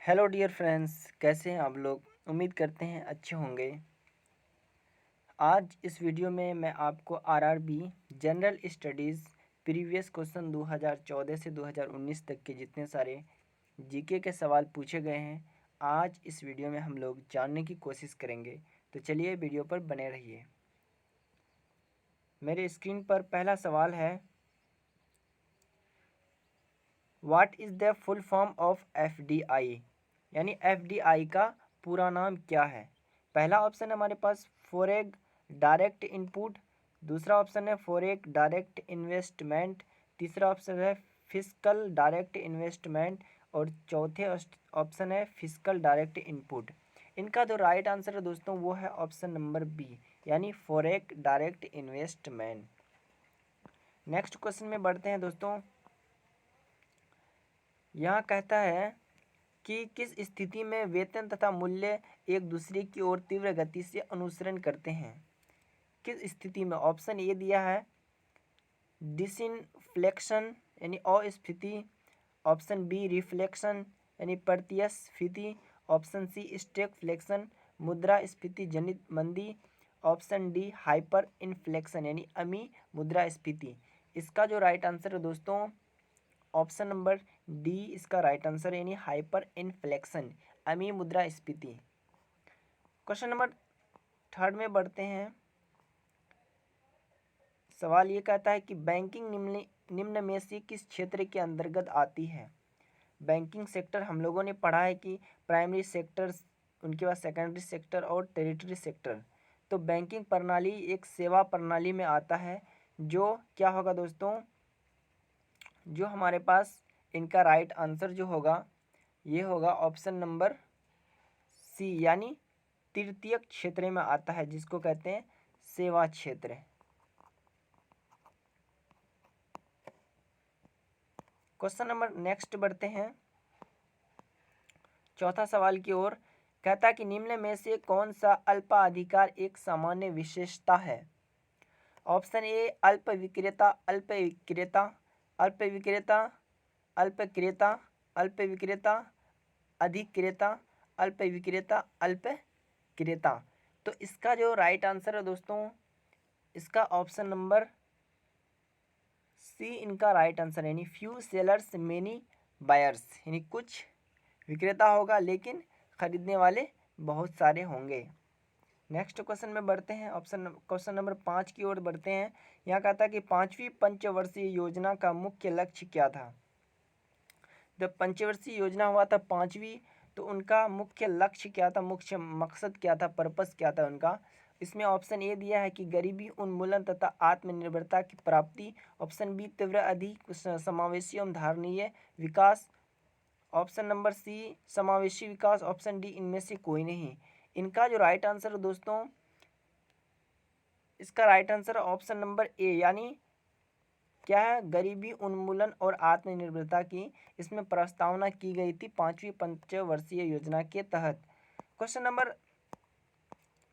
Hello dear friends, कैसे हैं आप लोग। उम्मीद करते हैं अच्छे होंगे। आज इस वीडियो में मैं आपको RRB general studies previous question 2014 से 2019 तक के जितने सारे जीके के सवाल पूछे गए हैं, आज इस वीडियो में हम लोग जानने की कोशिश करेंगे। तो चलिए वीडियो पर बने रहिए। मेरे स्क्रीन पर पहला सवाल है, what is the full form of FDI, यानी एफडीआई का पूरा नाम क्या है। पहला ऑप्शन है हमारे पास फॉरेन डायरेक्ट इनपुट, दूसरा ऑप्शन है फॉरेन डायरेक्ट इन्वेस्टमेंट, तीसरा ऑप्शन है फिस्कल डायरेक्ट इन्वेस्टमेंट और चौथे ऑप्शन है फिस्कल डायरेक्ट इनपुट। इनका जो राइट आंसर है दोस्तों वो है ऑप्शन नंबर बी, यानी foreign direct investment. Next question में बढ़ते हैं दोस्तों। यहाँ कहता है कि किस स्थिति में वेतन तथा मूल्य एक दूसरे की ओर तीव्र गति से अनुसरण करते हैं। किस स्थिति में, ऑप्शन ए दिया है डिसइनफ्लेक्शन यानी अस्फीति, ऑप्शन बी रिफ्लेक्शन यानी प्रत्यस्फीति, ऑप्शन सी स्टैगफ्लेक्शन मुद्रास्फीति जनित मंदी, ऑप्शन डी हाइपर इन्फ्लेक्शन यानी अमी मुद्रास्फीति। इसका जो राइट आंसर है दोस्तों ऑप्शन नंबर डी इसका राइट आंसर यानी हाइपर इन्फ्लेक्शन अमी मुद्रास्फीति। क्वेश्चन नंबर थर्ड में बढ़ते हैं। सवाल ये कहता है कि बैंकिंग निम्न में से किस क्षेत्र के अंतर्गत आती है। बैंकिंग सेक्टर हम लोगों ने पढ़ा है कि प्राइमरी सेक्टर, उनके बाद सेकेंडरी सेक्टर और टेरिटरी सेक्टर। तो बैंकिंग प्रणाली एक सेवा प्रणाली में आता है। जो क्या होगा दोस्तों, जो हमारे पास इनका राइट आंसर जो होगा ये होगा ऑप्शन नंबर सी, यानी तृतीय क्षेत्र में आता है, जिसको कहते हैं सेवा क्षेत्र। क्वेश्चन नंबर नेक्स्ट बढ़ते हैं चौथा सवाल की ओर। कहता है कि निम्न में से कौन सा अल्पाधिकार एक सामान्य विशेषता है। ऑप्शन ए अल्प विक्रेता, अल्प विक्रेता, अल्प विक्रेता, अल्प क्रेता, अल्प विक्रेता, अधिक क्रेता, अल्प विक्रेता, अल्प क्रेता। तो इसका जो राइट आंसर है दोस्तों इसका ऑप्शन नंबर सी इनका राइट आंसर, यानी फ्यू सेलर्स मेनी बायर्स, यानी कुछ विक्रेता होगा लेकिन खरीदने वाले बहुत सारे होंगे। नेक्स्ट क्वेश्चन में बढ़ते हैं, क्वेश्चन नंबर 5 की ओर बढ़ते हैं। यहाँ कहता है कि पांचवी पंचवर्षीय योजना का मुख्य लक्ष्य क्या था। जब पंचवर्षीय योजना हुआ था पांचवी, तो उनका मुख्य लक्ष्य क्या था, मुख्य मकसद क्या था, पर्पस क्या था उनका। इसमें ऑप्शन ए दिया है कि गरीबी उन्मूलन तथा आत्मनिर्भरता की प्राप्ति, ऑप्शन बी तीव्र अधिक समावेशी एवं धारणीय विकास, ऑप्शन नंबर सी समावेशी विकास, ऑप्शन डी इनमें से कोई नहीं। इनका जो राइट आंसर है दोस्तों इसका right answer option number A, यानी क्या है, गरीबी उन्मूलन और आत्मनिर्भरता की इसमें प्रस्तावना की गई थी पांचवी पंचवर्षीय योजना के तहत। क्वेश्चन नंबर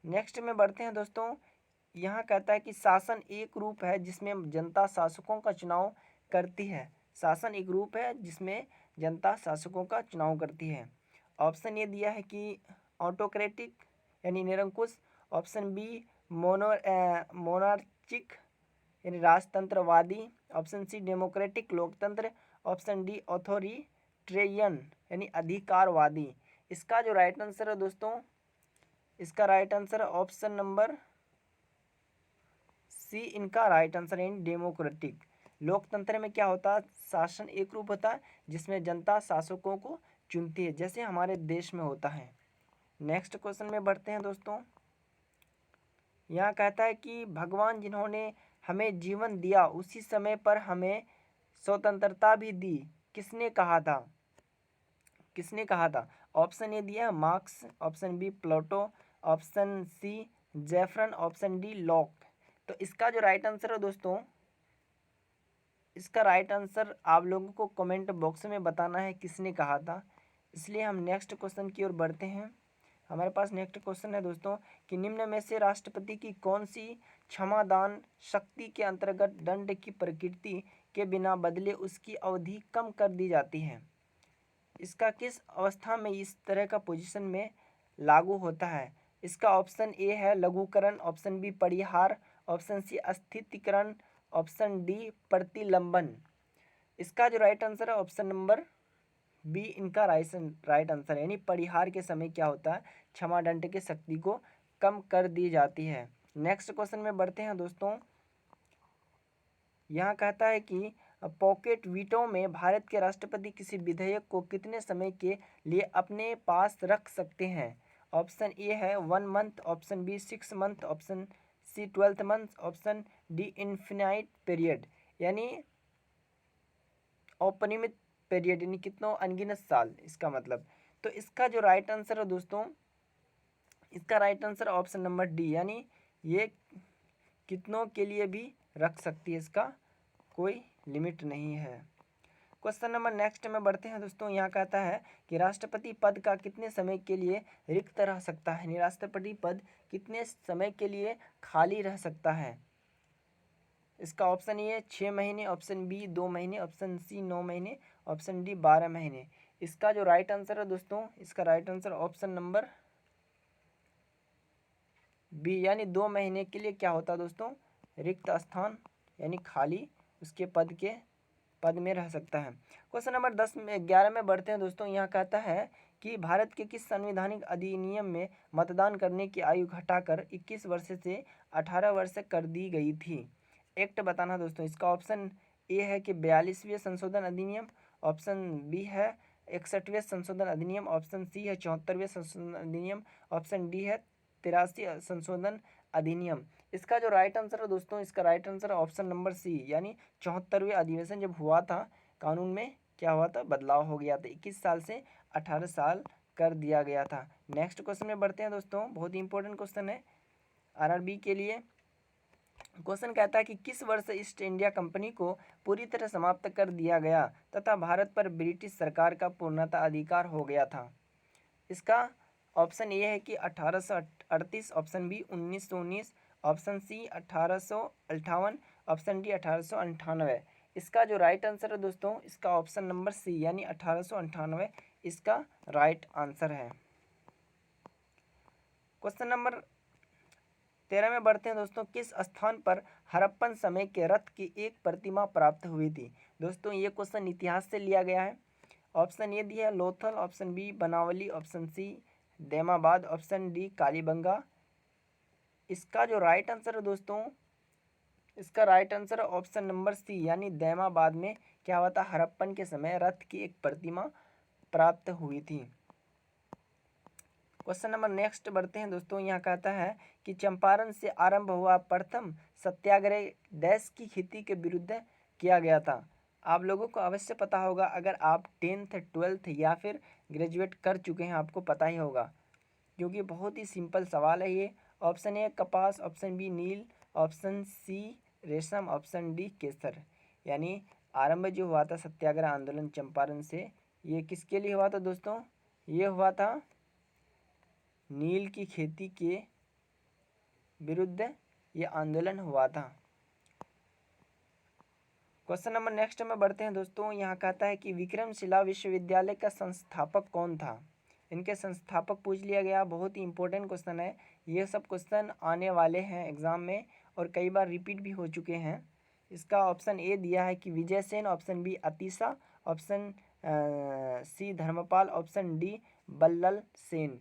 नेक्स्ट में बढ़ते हैं दोस्तों। यहाँ कहता है कि शासन एक रूप है जिसमें जनता शासकों का चुनाव करती है। शासन एक रूप है जिसमें जनता शासकों का चुनाव करती है। ऑप्शन ये दिया है कि ऑटोक्रेटिक यानी निरंकुश, ऑप्शन बी मोनार्चिक यानी राजतंत्रवादी, ऑप्शन सी डेमोक्रेटिक लोकतंत्र, ऑप्शन डी ऑथोरिटेरियन यानी अधिकारवादी। इसका जो राइट आंसर है दोस्तों इसका राइट आंसर है ऑप्शन नंबर सी इनका राइट आंसर है डेमोक्रेटिक। लोकतंत्र में क्या होता है, शासन एक रूप होता है जिसमें जनता शासकों को चुनती है, जैसे हमारे देश में होता है। नेक्स्ट क्वेश्चन में बढ़ते हैं दोस्तों। यहाँ कहता है कि भगवान जिन्होंने हमें जीवन दिया उसी समय पर हमें स्वतंत्रता भी दी, किसने कहा था। किसने कहा था। ऑप्शन ए दिया है Marx, option B Plato, option C Jefferson, option D Locke. तो इसका जो राइट आंसर है दोस्तों इसका राइट आंसर आप लोगों को कमेंट बॉक्स में बताना है किसने कहा था। इसलिए हम नेक्स्ट क्वेश्चन की ओर बढ़ते हैं। हमारे पास नेक्स्ट क्वेश्चन है दोस्तों कि निम्न में से राष्ट्रपति की कौन सी क्षमादान शक्ति के अंतर्गत दंड की प्रकृति के बिना बदले उसकी अवधि कम कर दी जाती है। इसका किस अवस्था में इस तरह का पोजीशन में लागू होता है? इसका ऑप्शन ए है लघुकरण, ऑप्शन बी परिहार, ऑप्शन सी अस्थितीकरण, ऑप्शन डी प्रतिलंबन। इसका जो राइट आंसर है ऑप्शन नंबर बी इनका राइट आंसर है, यानी परिहार के समय क्या होता है, क्षमा दंड की शक्ति को कम कर दी जाती है। नेक्स्ट क्वेश्चन में बढ़ते हैं दोस्तों। यहाँ कहता है कि पॉकेट वीटो में भारत के राष्ट्रपति किसी विधेयक को कितने समय के लिए अपने पास रख सकते हैं? ऑप्शन ए है 1 month, option B 6 month, option C 12 month, option D infinite period, यानी अपरिमित पीरियड, यानी कितनों अनगिनत साल इसका मतलब। तो इसका जो राइट आंसर है दोस्तों, इसका right answer option number D, यानी ये कितनों के लिए भी रख सकती है, इसका कोई लिमिट नहीं है। क्वेश्चन नंबर नेक्स्ट में बढ़ते हैं दोस्तों। यहाँ कहता है कि राष्ट्रपति पद का कितने समय के लिए रिक्त रह सकता है, यानी राष्ट्रपति पद कितने समय के लिए खाली रह सकता है? इसका ऑप्शन ए 6 महीने, ऑप्शन बी 2 महीने, ऑप्शन सी 9 महीने, ऑप्शन डी 12 महीने। इसका जो राइट आंसर है दोस्तों, इसका right answer option number B, यानी 2 महीने के लिए क्या होता है दोस्तों, रिक्त स्थान यानी खाली उसके पद में रह सकता है। क्वेश्चन नंबर 11 में बढ़ते हैं दोस्तों। यहाँ कहता है कि भारत के किस संवैधानिक अधिनियम में मतदान करने की आयु घटाकर 21 वर्ष से 18 वर्ष कर दी गई थी? एक्ट बताना दोस्तों। इसका ऑप्शन ए है कि 42वें संशोधन अधिनियम, ऑप्शन बी है 61वें संशोधन अधिनियम, ऑप्शन सी है 74वें संशोधन अधिनियम, ऑप्शन डी है 83 संशोधन अधिनियम। इसका जो राइट आंसर है दोस्तों, इसका राइट आंसर है ऑप्शन नंबर सी, यानी 74वें अधिवेशन जब हुआ था, कानून में क्या हुआ था, बदलाव हो गया था, 21 साल से 18 साल कर दिया गया था। नेक्स्ट क्वेश्चन में बढ़ते हैं दोस्तों, बहुत ही इंपॉर्टेंट क्वेश्चन है आरआरबी के लिए। क्वेश्चन कहता है कि किस वर्ष ईस्ट इंडिया कंपनी को पूरी तरह समाप्त कर दिया गया तथा भारत पर ब्रिटिश सरकार का पूर्णतः अधिकार हो गया था? इसका ऑप्शन ए है कि 1838, option B 1919, option C 1858, option D 1898। इसका जो राइट आंसर है दोस्तों, इसका ऑप्शन नंबर सी, यानी 1898 इसका राइट आंसर है। क्वेश्चन नंबर 13 में बढ़ते हैं दोस्तों। किस स्थान पर हड़प्पन समय के रथ की एक प्रतिमा प्राप्त हुई थी? दोस्तों ये क्वेश्चन इतिहास से लिया गया है। ऑप्शन ए दिया है Lothal, option B Banawali, option C Daimabad, option D Kalibanga. इसका जो राइट आंसर है दोस्तों, इसका राइट आंसर है ऑप्शन नंबर सी, यानी दैमाबाद में क्या हुआ था, हड़प्पन के समय रथ की एक प्रतिमा प्राप्त हुई थी। क्वेश्चन नंबर नेक्स्ट बढ़ते हैं दोस्तों। यहाँ कहता है कि चंपारण से आरंभ हुआ प्रथम सत्याग्रह डैश की खेती के विरुद्ध किया गया था? आप लोगों को अवश्य पता होगा, अगर आप 10th 12th या फिर ग्रेजुएट कर चुके हैं आपको पता ही होगा, क्योंकि बहुत ही सिंपल सवाल है ये। ऑप्शन ए कपास, option B Neil, option C रेशम, ऑप्शन डी केसर। यानी आरंभ जो हुआ था सत्याग्रह आंदोलन चंपारण से, ये किसके लिए हुआ था दोस्तों? ये हुआ था नील की खेती के विरुद्ध ये आंदोलन हुआ था। क्वेश्चन नंबर नेक्स्ट में बढ़ते हैं दोस्तों। यहाँ कहता है कि विक्रमशिला विश्वविद्यालय का संस्थापक कौन था? इनके संस्थापक पूछ लिया गया, बहुत ही इंपॉर्टेंट क्वेश्चन है। ये सब क्वेश्चन आने वाले हैं एग्जाम में और कई बार रिपीट भी हो चुके हैं। इसका ऑप्शन ए दिया है कि Vijay Sen, option B Atisha, option C Dharmapal, option D Ballal Sen.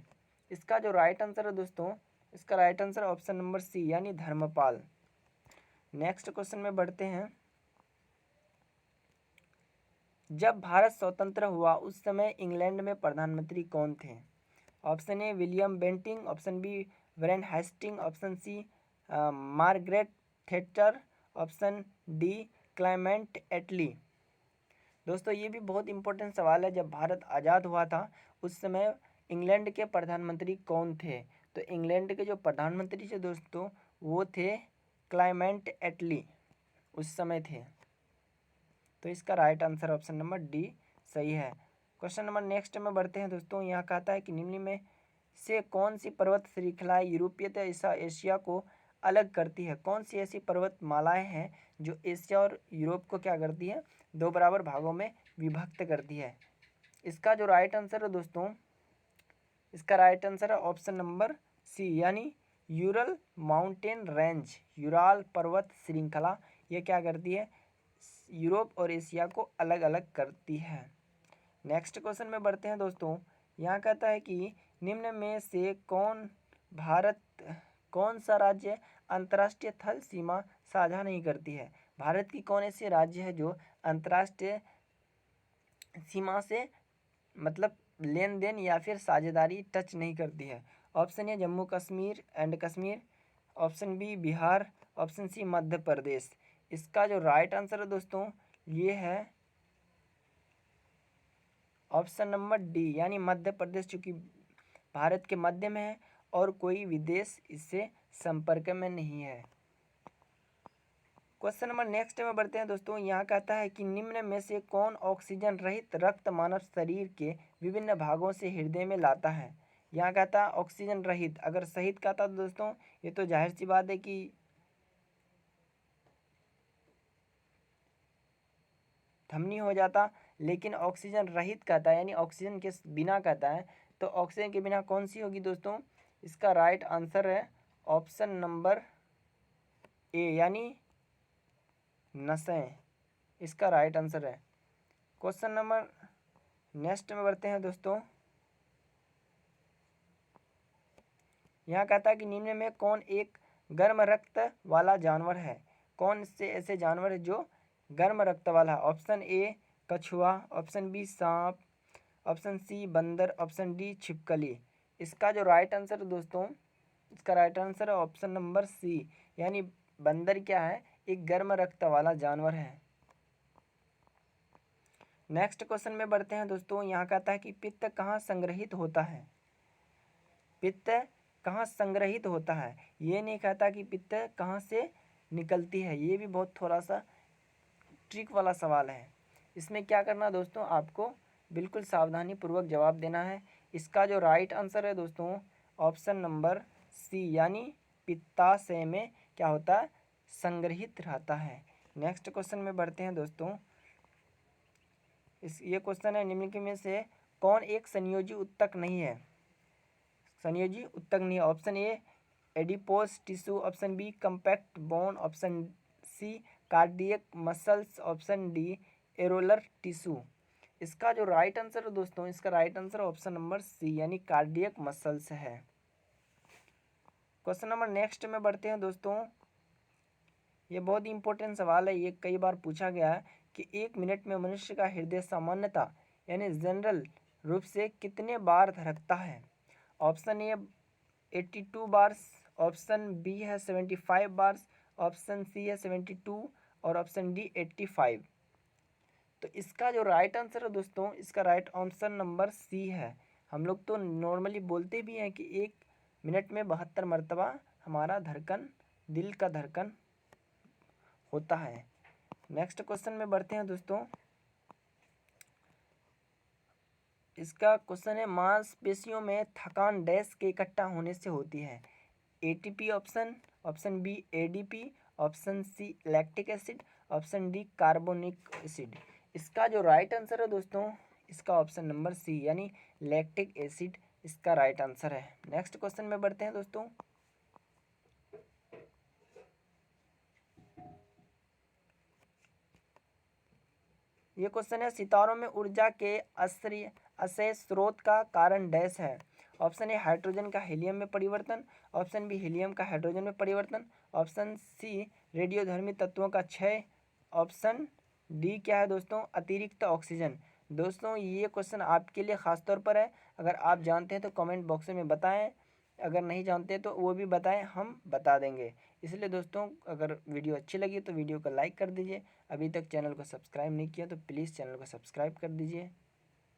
इसका जो राइट आंसर है दोस्तों, इसका right answer option number C, यानी धर्मपाल। नेक्स्ट क्वेश्चन में बढ़ते हैं। जब भारत स्वतंत्र हुआ उस समय इंग्लैंड में प्रधानमंत्री कौन थे? Option A William Bentinck, option B Warren Hastings, option C Margaret Thatcher, option D Clement Attlee. दोस्तों ये भी बहुत इंपॉर्टेंट सवाल है। जब भारत आज़ाद हुआ था उस समय इंग्लैंड के प्रधानमंत्री कौन थे? तो इंग्लैंड के जो प्रधानमंत्री थे दोस्तों वो थे क्लेमेंट एटली, उस समय थे। तो इसका right answer option number D सही है। क्वेश्चन नंबर नेक्स्ट में बढ़ते हैं दोस्तों। यहाँ कहता है कि निम्न में से कौन सी पर्वत श्रृंखलाएं यूरोपीय तथा एशिया को अलग करती है? कौन सी ऐसी पर्वतमालाएं हैं जो एशिया और यूरोप को क्या करती है, दो बराबर भागों में विभक्त करती है? इसका जो राइट आंसर है दोस्तों, इसका राइट आंसर है ऑप्शन नंबर सी, यानी यूरल माउंटेन रेंज, यूराल पर्वत श्रृंखला। ये क्या करती है, यूरोप और एशिया को अलग अलग करती है। नेक्स्ट क्वेश्चन में बढ़ते हैं दोस्तों। यहाँ कहता है कि निम्न में से कौन सा राज्य अंतर्राष्ट्रीय थल सीमा साझा नहीं करती है। भारत की कौन ऐसी राज्य है जो अंतर्राष्ट्रीय सीमा से मतलब लेन देन या फिर साझेदारी टच नहीं करती है। Option A Jammu Kashmir and Kashmir, option B Bihar, option C Madhya Pradesh. इसका जो राइट आंसर है दोस्तों ये है ऑप्शन नंबर डी, यानी मध्य प्रदेश, चूँकि भारत के मध्य में है और कोई विदेश इससे संपर्क में नहीं है। क्वेश्चन नंबर नेक्स्ट में बढ़ते हैं दोस्तों। यहाँ कहता है कि निम्न में से कौन ऑक्सीजन रहित रक्त मानव शरीर के विभिन्न भागों से हृदय में लाता है। यहाँ कहता है ऑक्सीजन रहित, अगर सहित कहता तो दोस्तों ये तो जाहिर सी बात है कि धमनी हो जाता, लेकिन ऑक्सीजन रहित कहता है यानी ऑक्सीजन के बिना कहता है, तो ऑक्सीजन के बिना कौन सी होगी दोस्तों। इसका राइट आंसर है ऑप्शन नंबर ए, यानी नसें, इसका राइट आंसर है। क्वेश्चन नंबर नेक्स्ट में बढ़ते हैं दोस्तों। यहाँ कहता है कि निम्न में कौन एक गर्म रक्त वाला जानवर है। कौन से ऐसे जानवर है जो गर्म रक्त वाला है। ऑप्शन ए कछुआ, ऑप्शन बी सांप, ऑप्शन सी बंदर, ऑप्शन डी छिपकली। इसका जो राइट आंसर है दोस्तों, इसका राइट आंसर है ऑप्शन नंबर सी, यानी बंदर क्या है, एक गर्म रक्त वाला जानवर है। नेक्स्ट क्वेश्चन में बढ़ते हैं दोस्तों। यहाँ कहता है कि पित्त कहाँ संग्रहित होता है। पित्त कहाँ संग्रहित होता है, ये नहीं कहता कि पित्त कहाँ से निकलती है। ये भी बहुत थोड़ा सा ट्रिक वाला सवाल है। इसमें क्या करना दोस्तों, आपको बिल्कुल सावधानी पूर्वक जवाब देना है। इसका जो राइट आंसर है दोस्तों ऑप्शन नंबर सी, यानी पित्ताशय में क्या होता है, संग्रहित रहता है। नेक्स्ट क्वेश्चन में बढ़ते हैं दोस्तों। ये क्वेश्चन है निम्न में से कौन एक संयोजी उत्तक नहीं है। संयोजी उत्तक नहीं है। Option A adipose tissue, option B compact bone, option C cardiac muscles, option D areolar tissue. इसका जो राइट आंसर है दोस्तों, इसका right answer option number C, यानी कार्डियक मसल्स है। क्वेश्चन नंबर नेक्स्ट में बढ़ते हैं दोस्तों। ये बहुत ही इंपॉर्टेंट सवाल है, ये कई बार पूछा गया है कि 1 मिनट में मनुष्य का हृदय सामान्यतः यानी जनरल रूप से कितने बार धड़कता है। Option A 82 bars, option B है 75 बार्स, ऑप्शन सी है 72 और ऑप्शन डी 85। तो इसका जो राइट आंसर है दोस्तों, इसका राइट ऑप्शन नंबर सी है। हम लोग तो नॉर्मली बोलते भी हैं कि 1 मिनट में 72 मरतबा हमारा धड़कन, दिल का धड़कन होता है। नेक्स्ट क्वेश्चन में बढ़ते हैं दोस्तों। इसका क्वेश्चन है मांसपेशियों में थकान डैश के इकट्ठा होने से होती है। ATP option, option B ADP, option C lactic acid, option D carbonic acid. इसका जो राइट आंसर है दोस्तों, इसका ऑप्शन नंबर सी, यानी लैक्टिक एसिड इसका राइट आंसर है। नेक्स्ट क्वेश्चन में बढ़ते हैं दोस्तों। ये क्वेश्चन है सितारों में ऊर्जा के अक्षय स्रोत का कारण डैश है। ऑप्शन ए हाइड्रोजन का हीलियम में परिवर्तन, ऑप्शन बी हीलियम का हाइड्रोजन में परिवर्तन, ऑप्शन सी रेडियोधर्मी तत्वों का क्षय, ऑप्शन डी क्या है दोस्तों, अतिरिक्त ऑक्सीजन। दोस्तों ये क्वेश्चन आपके लिए ख़ास तौर पर है। अगर आप जानते हैं तो कमेंट बॉक्स में बताएं, अगर नहीं जानते तो वो भी बताएं, हम बता देंगे। इसलिए दोस्तों अगर वीडियो अच्छी लगी तो वीडियो को लाइक कर दीजिए। अभी तक चैनल को सब्सक्राइब नहीं किया तो प्लीज़ चैनल को सब्सक्राइब कर दीजिए।